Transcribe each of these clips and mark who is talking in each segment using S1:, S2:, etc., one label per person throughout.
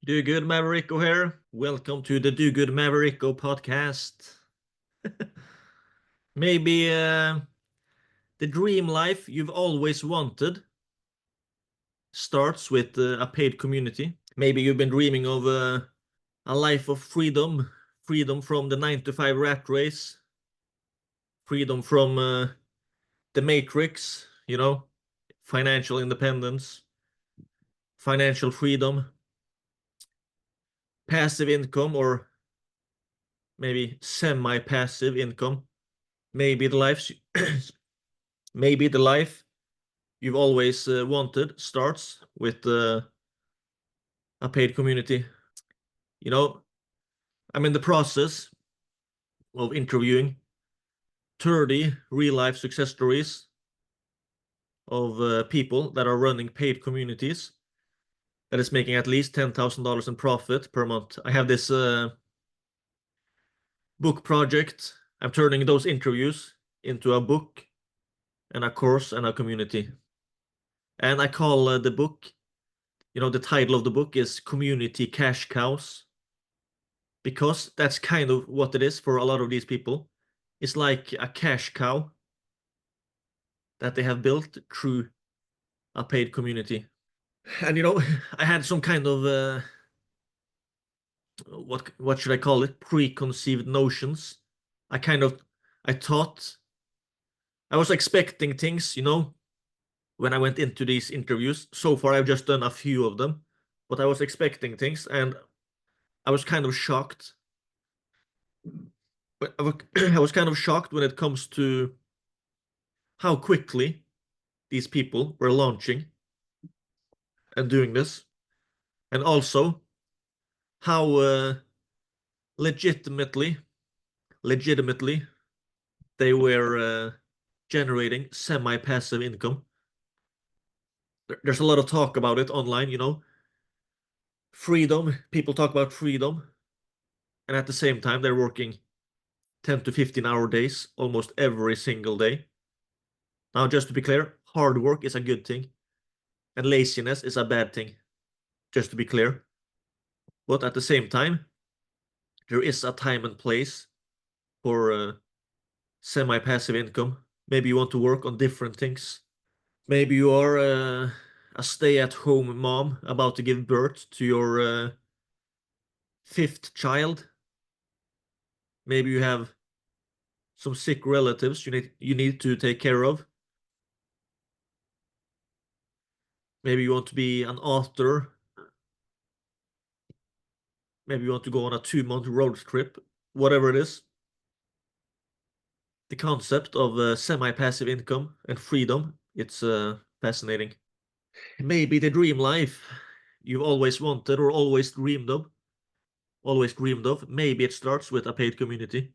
S1: Do Good Mavericko here. Welcome to the Do Good Mavericko podcast. Maybe the dream life you've always wanted starts with a paid community. Maybe you've been dreaming of a life of freedom, freedom from the 9 to 5 rat race, freedom from the matrix, financial independence, financial freedom, passive income, or maybe semi-passive income. Maybe the life maybe the life you've always wanted starts with a paid community. I'm in the process of interviewing 30 real life success stories of people that are running paid communities that is making at least $10,000 in profit per month. I have this book project. I'm turning those interviews into a book and a course and a community. And I call the book, the title of the book is Community Cash Cows, because that's kind of what it is for a lot of these people. It's like a cash cow that they have built through a paid community. And I had some kind of what should I call it? Preconceived notions. I thought I was expecting things, when I went into these interviews. So far, I've just done a few of them, but I was expecting things, and I was kind of shocked. But I was kind of shocked when it comes to how quickly these people were launching and doing this, and also how legitimately they were generating semi-passive income. There's a lot of talk about it online, freedom. People talk about freedom, and at the same time they're working 10 to 15-hour days almost every single day. Now, just to be clear, hard work is a good thing and laziness is a bad thing, just to be clear. But at the same time, there is a time and place for semi-passive income. Maybe you want to work on different things. Maybe you are a stay-at-home mom about to give birth to your fifth child. Maybe you have some sick relatives you need to take care of. Maybe you want to be an author. Maybe you want to go on a 2-month road trip. Whatever it is, the concept of semi-passive income and freedom, it's fascinating. Maybe the dream life you've always wanted or always dreamed of. Maybe it starts with a paid community.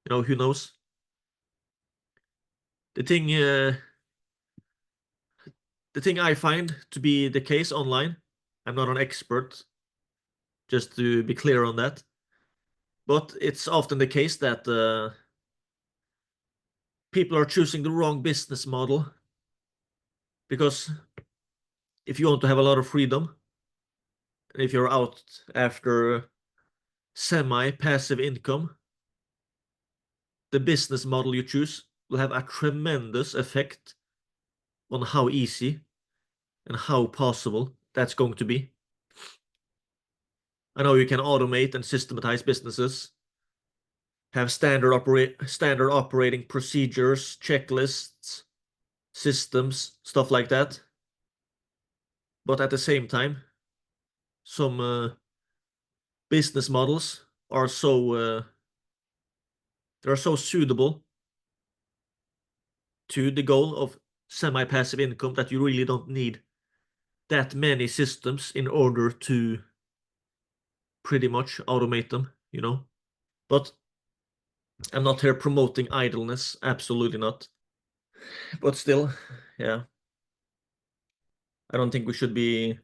S1: Who knows? The thing I find to be the case online, I'm not an expert, just to be clear on that, but it's often the case that people are choosing the wrong business model, because if you want to have a lot of freedom, and if you're out after semi-passive income, the business model you choose will have a tremendous effect on how easy and how possible that's going to be. I know you can automate and systematize businesses, have standard operating procedures, checklists, systems, stuff like that. But at the same time, some business models are they're so suitable to the goal of semi-passive income that you really don't need that many systems in order to pretty much automate them, But I'm not here promoting idleness, absolutely not. But still, yeah, I don't think we should be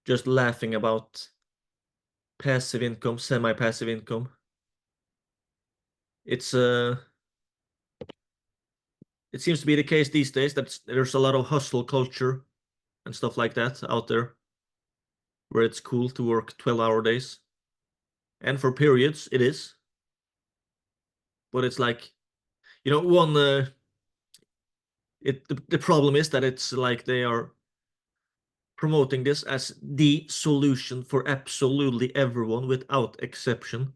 S1: just laughing about passive income, semi-passive income. It seems to be the case these days that there's a lot of hustle culture and stuff like that out there. where it's cool to work 12-hour days. And for periods, it is. But it's like, the problem is that it's like they are promoting this as the solution for absolutely everyone without exception.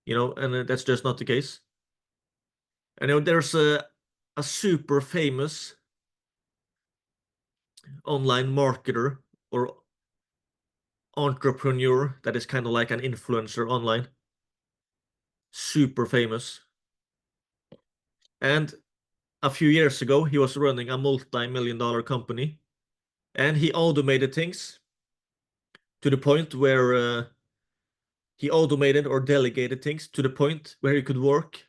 S1: And that's just not the case. And there's a super famous online marketer or entrepreneur that is kind of like an influencer online. Super famous. And a few years ago, he was running a multi-million-dollar company, and he automated things to the point where he automated or delegated things to the point where he could work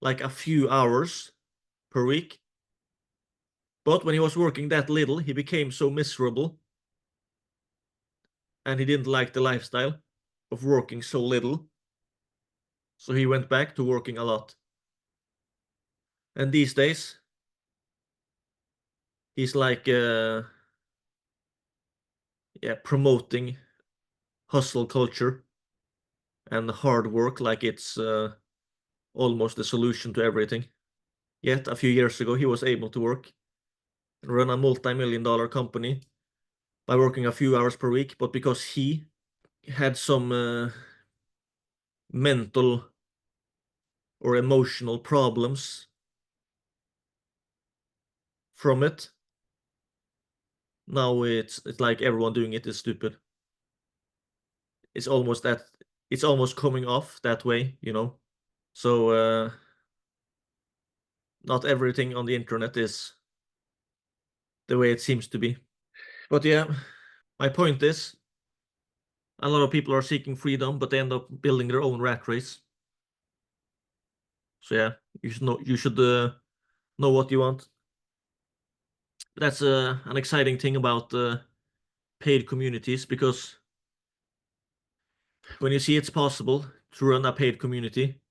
S1: like a few hours per week. But when he was working that little, he became so miserable, and he didn't like the lifestyle of working so little. So he went back to working a lot. And these days, he's like, promoting hustle culture and hard work like it's almost the solution to everything. Yet a few years ago, he was able to work and run a multi-million-dollar company by working a few hours per week. But because he had some mental or emotional problems from it, now it's like everyone doing it is stupid. It's almost coming off that way. So not everything on the internet is the way it seems to be. But yeah, my point is, a lot of people are seeking freedom, but they end up building their own rat race. So yeah, you should know what you want. That's an exciting thing about paid communities, because when you see it's possible to run a paid community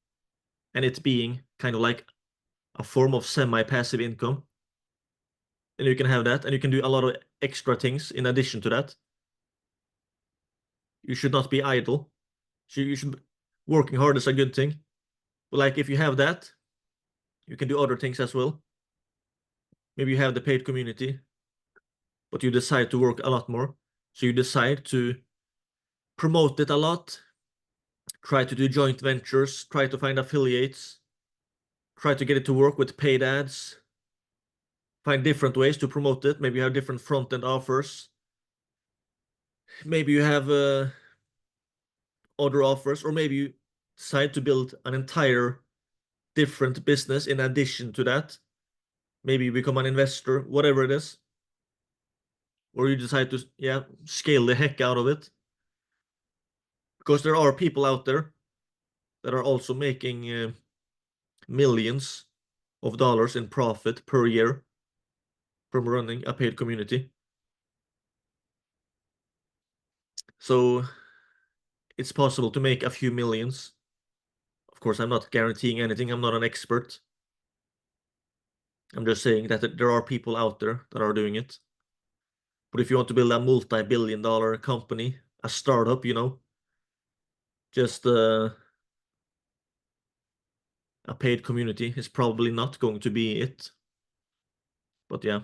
S1: and it's being kind of like a form of semi-passive income, and you can have that, and you can do a lot of extra things in addition to that. You should not be idle. Working hard is a good thing, but like if you have that, you can do other things as well. Maybe you have the paid community, but you decide to work a lot more. So you decide to promote it a lot, try to do joint ventures, try to find affiliates, try to get it to work with paid ads, find different ways to promote it. Maybe you have different front-end offers. Maybe you have other offers, or maybe you decide to build an entire different business in addition to that. Maybe you become an investor, whatever it is. Or you decide to scale the heck out of it. Because there are people out there that are also making millions of dollars in profit per year from running a paid community. So it's possible to make a few millions. Of course, I'm not guaranteeing anything. I'm not an expert. I'm just saying that there are people out there that are doing it. But if you want to build a multi-billion-dollar company, a startup, just a paid community is probably not going to be it. But yeah,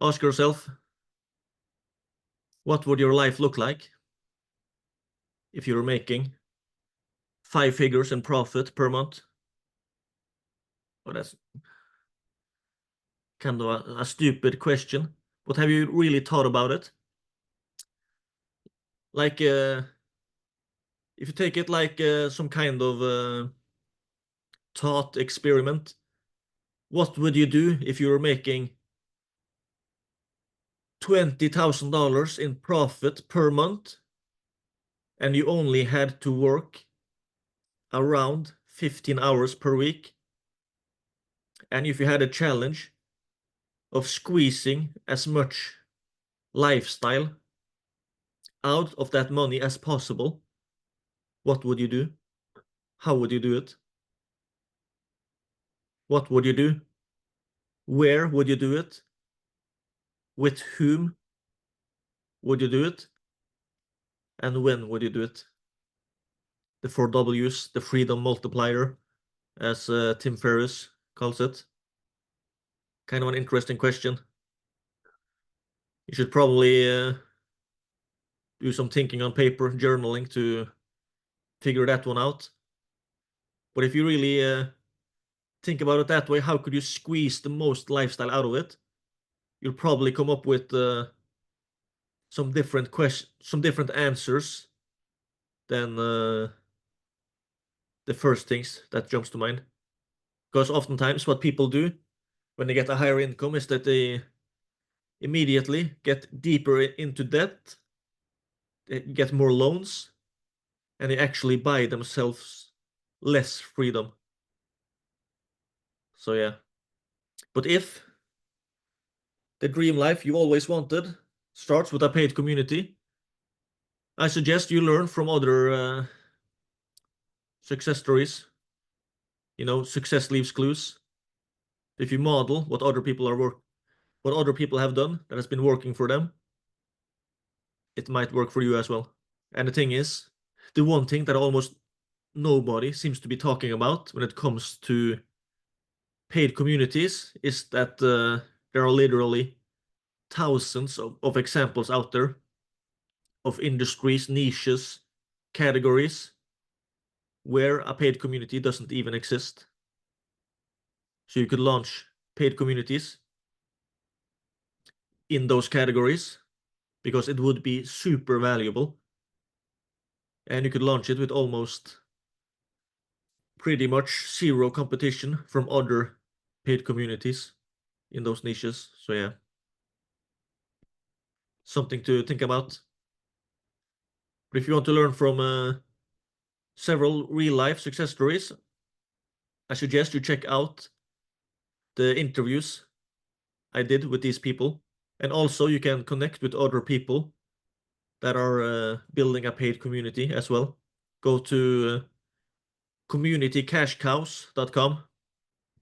S1: ask yourself, what would your life look like if you were making 5 figures in profit per month? Well, that's kind of a stupid question, but have you really thought about it? Like, if you take it like some kind of thought experiment, what would you do if you were making $20,000 in profit per month and you only had to work around 15 hours per week? And if you had a challenge of squeezing as much lifestyle out of that money as possible, what would you do? How would you do it? What would you do? Where would you do it? With whom? would you do it? And when would you do it? The 4Ws, the freedom multiplier, as Tim Ferriss calls it. Kind of an interesting question. You should probably do some thinking on paper, journaling to figure that one out. But if you really think about it that way, how could you squeeze the most lifestyle out of it? You'll probably come up with some different answers than the first things that jumps to mind. Because oftentimes what people do when they get a higher income is that they immediately get deeper into debt, they get more loans, and they actually buy themselves less freedom. So yeah. But if the dream life you always wanted starts with a paid community, I suggest you learn from other success stories. You know, success leaves clues. If you model what other people have done that has been working for them, it might work for you as well. And the thing is, the one thing that almost nobody seems to be talking about when it comes to paid communities is that there are literally thousands of examples out there of industries, niches, categories where a paid community doesn't even exist. So you could launch paid communities in those categories because it would be super valuable. And you could launch it with almost pretty much zero competition from other paid communities in those niches. So yeah, something to think about. But if you want to learn from several real life success stories, I suggest you check out the interviews I did with these people. And also you can connect with other people that are building a paid community as well. Go to communitycashcows.com,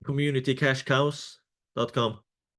S1: communitycashcows.com.